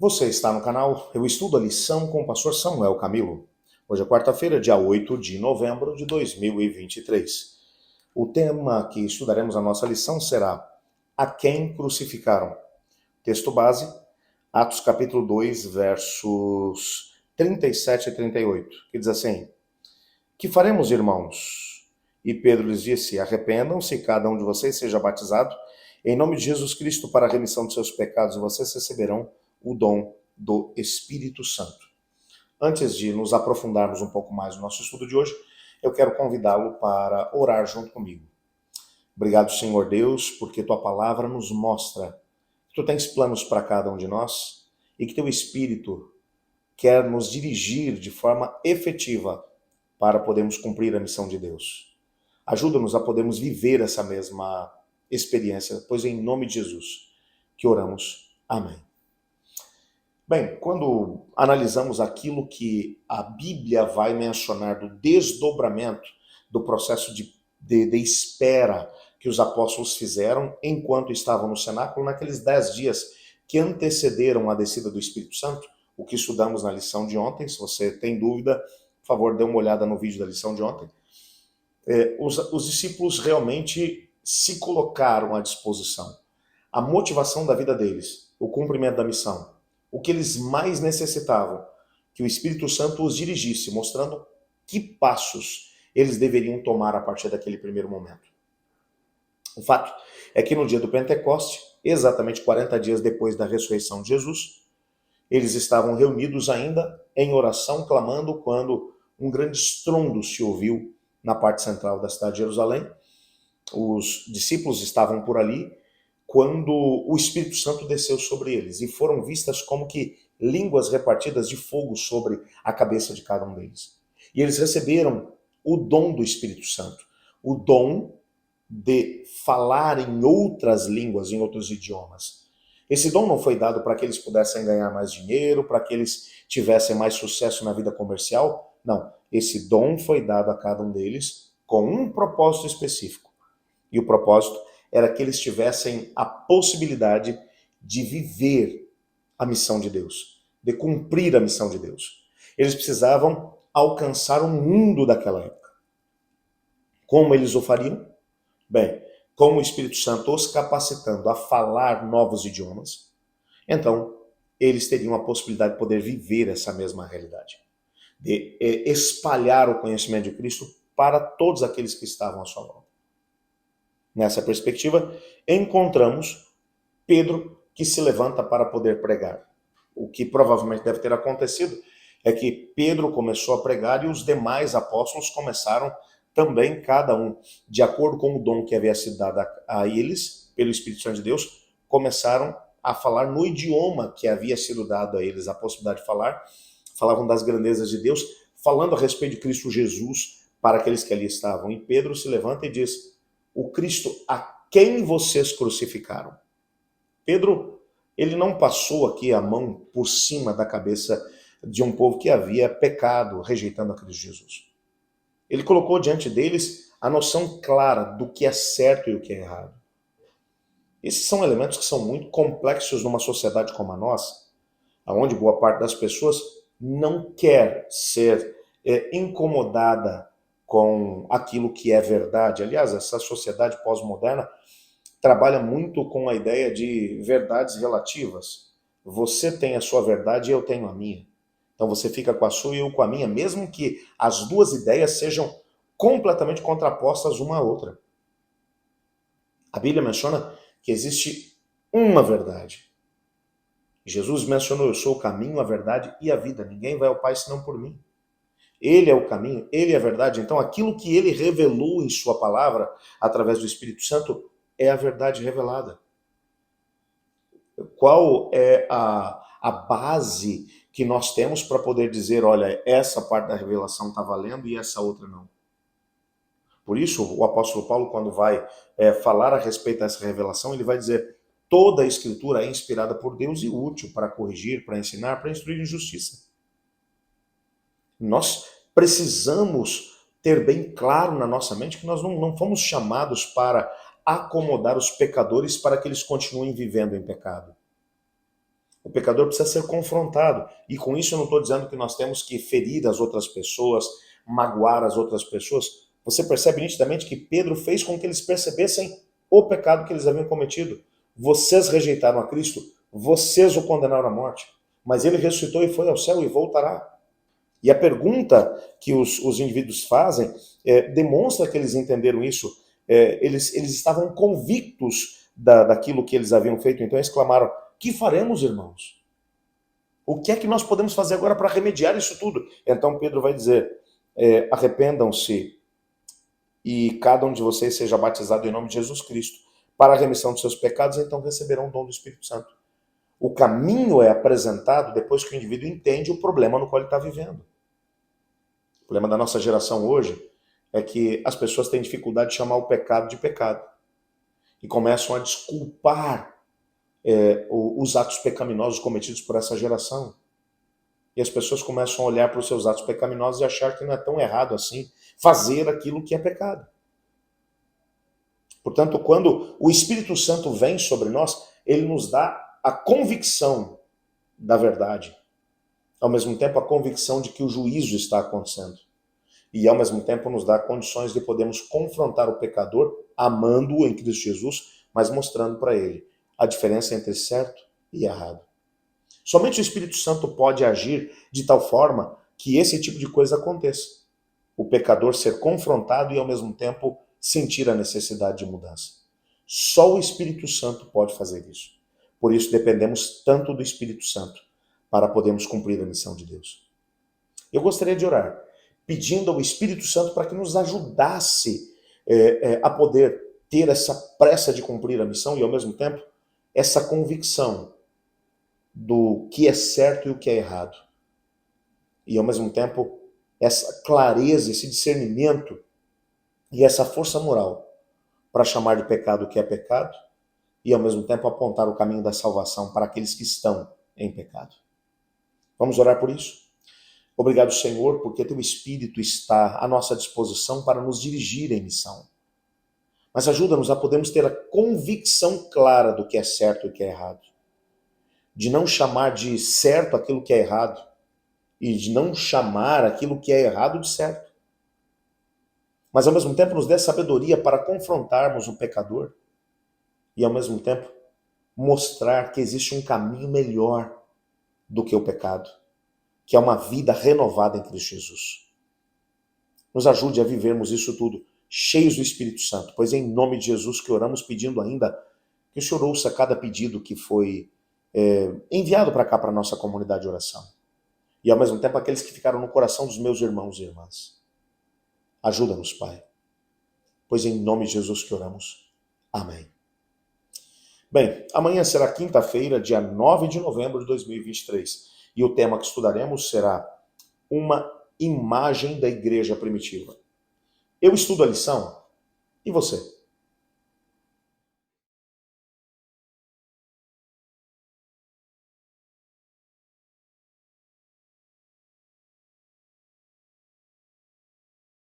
Você está no canal Eu Estudo a Lição com o pastor Samuel Camilo. Hoje é quarta-feira, dia 8 de novembro de 2023. O tema que estudaremos a nossa lição será A quem crucificaram? Texto base, Atos capítulo 2, versos 37 e 38, que diz assim: Que faremos, irmãos? E Pedro lhes disse: Arrependam-se, cada um de vocês seja batizado em nome de Jesus Cristo para a remissão de seus pecados, e vocês receberão o dom do Espírito Santo. Antes de nos aprofundarmos um pouco mais no nosso estudo de hoje, eu quero convidá-lo para orar junto comigo. Obrigado, Senhor Deus, porque tua palavra nos mostra que tu tens planos para cada um de nós e que teu Espírito quer nos dirigir de forma efetiva para podermos cumprir a missão de Deus. Ajuda-nos a podermos viver essa mesma experiência, pois é em nome de Jesus que oramos. Amém. Bem, quando analisamos aquilo que a Bíblia vai mencionar do desdobramento do processo de espera que os apóstolos fizeram enquanto estavam no cenáculo, naqueles 10 dias que antecederam a descida do Espírito Santo, o que estudamos na lição de ontem. Se você tem dúvida, por favor, dê uma olhada no vídeo da lição de ontem. Os discípulos realmente se colocaram à disposição. A motivação da vida deles, o cumprimento da missão, o que eles mais necessitavam, que o Espírito Santo os dirigisse, mostrando que passos eles deveriam tomar a partir daquele primeiro momento. O fato é que no dia do Pentecoste, exatamente 40 dias depois da ressurreição de Jesus, eles estavam reunidos ainda em oração, clamando, quando um grande estrondo se ouviu na parte central da cidade de Jerusalém. Os discípulos estavam por ali quando o Espírito Santo desceu sobre eles e foram vistas como que línguas repartidas de fogo sobre a cabeça de cada um deles. E eles receberam o dom do Espírito Santo, o dom de falar em outras línguas, em outros idiomas. Esse dom não foi dado para que eles pudessem ganhar mais dinheiro, para que eles tivessem mais sucesso na vida comercial. Não, esse dom foi dado a cada um deles com um propósito específico. E o propósito era que eles tivessem a possibilidade de viver a missão de Deus, de cumprir a missão de Deus. Eles precisavam alcançar o mundo daquela época. Como eles o fariam? Bem, com o Espírito Santo os capacitando a falar novos idiomas, então eles teriam a possibilidade de poder viver essa mesma realidade, de espalhar o conhecimento de Cristo para todos aqueles que estavam à sua volta. Nessa perspectiva, encontramos Pedro que se levanta para poder pregar. O que provavelmente deve ter acontecido é que Pedro começou a pregar e os demais apóstolos começaram também, cada um, de acordo com o dom que havia sido dado a eles, pelo Espírito Santo de Deus, começaram a falar no idioma que havia sido dado a eles a possibilidade de falar. Falavam das grandezas de Deus, falando a respeito de Cristo Jesus para aqueles que ali estavam. E Pedro se levanta e diz: o Cristo a quem vocês crucificaram. Pedro, ele não passou aqui a mão por cima da cabeça de um povo que havia pecado, rejeitando a Cristo Jesus. Ele colocou diante deles a noção clara do que é certo e o que é errado. Esses são elementos que são muito complexos numa sociedade como a nossa, onde boa parte das pessoas não quer ser incomodada com aquilo que é verdade. Aliás, essa sociedade pós-moderna trabalha muito com a ideia de verdades relativas. Você tem a sua verdade e eu tenho a minha. Então você fica com a sua e eu com a minha, mesmo que as duas ideias sejam completamente contrapostas uma à outra. A Bíblia menciona que existe uma verdade. Jesus mencionou: eu sou o caminho, a verdade e a vida. Ninguém vai ao Pai senão por mim. Ele é o caminho, ele é a verdade. Então aquilo que ele revelou em sua palavra, através do Espírito Santo, é a verdade revelada. Qual é a base que nós temos para poder dizer: olha, essa parte da revelação está valendo e essa outra não? Por isso, o apóstolo Paulo, quando vai falar a respeito dessa revelação, ele vai dizer: toda a escritura é inspirada por Deus e útil para corrigir, para ensinar, para instruir em justiça. Nós precisamos ter bem claro na nossa mente que nós não fomos chamados para acomodar os pecadores para que eles continuem vivendo em pecado. O pecador precisa ser confrontado. E com isso eu não estou dizendo que nós temos que ferir as outras pessoas, magoar as outras pessoas. Você percebe nitidamente que Pedro fez com que eles percebessem o pecado que eles haviam cometido. Vocês rejeitaram a Cristo, vocês o condenaram à morte. Mas ele ressuscitou e foi ao céu e voltará. E a pergunta que os indivíduos fazem demonstra que eles entenderam isso. Eles estavam convictos daquilo que eles haviam feito. Então eles clamaram: que faremos, irmãos? O que é que nós podemos fazer agora para remediar isso tudo? Então Pedro vai dizer: arrependam-se e cada um de vocês seja batizado em nome de Jesus Cristo para a remissão de seus pecados, então receberão o dom do Espírito Santo. O caminho é apresentado depois que o indivíduo entende o problema no qual ele está vivendo. O problema da nossa geração hoje é que as pessoas têm dificuldade de chamar o pecado de pecado e começam a desculpar os atos pecaminosos cometidos por essa geração. E as pessoas começam a olhar para os seus atos pecaminosos e achar que não é tão errado assim fazer aquilo que é pecado. Portanto, quando o Espírito Santo vem sobre nós, ele nos dá a convicção da verdade. Ao mesmo tempo, a convicção de que o juízo está acontecendo. E, ao mesmo tempo, nos dá condições de podermos confrontar o pecador, amando-o em Cristo Jesus, mas mostrando para ele a diferença entre certo e errado. Somente o Espírito Santo pode agir de tal forma que esse tipo de coisa aconteça. O pecador ser confrontado e, ao mesmo tempo, sentir a necessidade de mudança. Só o Espírito Santo pode fazer isso. Por isso, dependemos tanto do Espírito Santo para podermos cumprir a missão de Deus. Eu gostaria de orar, pedindo ao Espírito Santo para que nos ajudasse a poder ter essa pressa de cumprir a missão e, ao mesmo tempo, essa convicção do que é certo e o que é errado. E, ao mesmo tempo, essa clareza, esse discernimento e essa força moral para chamar de pecado o que é pecado e, ao mesmo tempo, apontar o caminho da salvação para aqueles que estão em pecado. Vamos orar por isso? Obrigado, Senhor, porque Teu Espírito está à nossa disposição para nos dirigir em missão. Mas ajuda-nos a podermos ter a convicção clara do que é certo e o que é errado. De não chamar de certo aquilo que é errado e de não chamar aquilo que é errado de certo. Mas, ao mesmo tempo, nos dê sabedoria para confrontarmos o pecador e, ao mesmo tempo, mostrar que existe um caminho melhor do que o pecado, que é uma vida renovada em Cristo Jesus. Nos ajude a vivermos isso tudo, cheios do Espírito Santo, pois é em nome de Jesus que oramos, pedindo ainda que o Senhor ouça cada pedido que foi enviado para cá, para a nossa comunidade de oração. E, ao mesmo tempo, aqueles que ficaram no coração dos meus irmãos e irmãs. Ajuda-nos, Pai, pois é em nome de Jesus que oramos. Amém. Bem, amanhã será quinta-feira, dia 9 de novembro de 2023. E o tema que estudaremos será uma imagem da igreja primitiva. Eu estudo a lição, e você?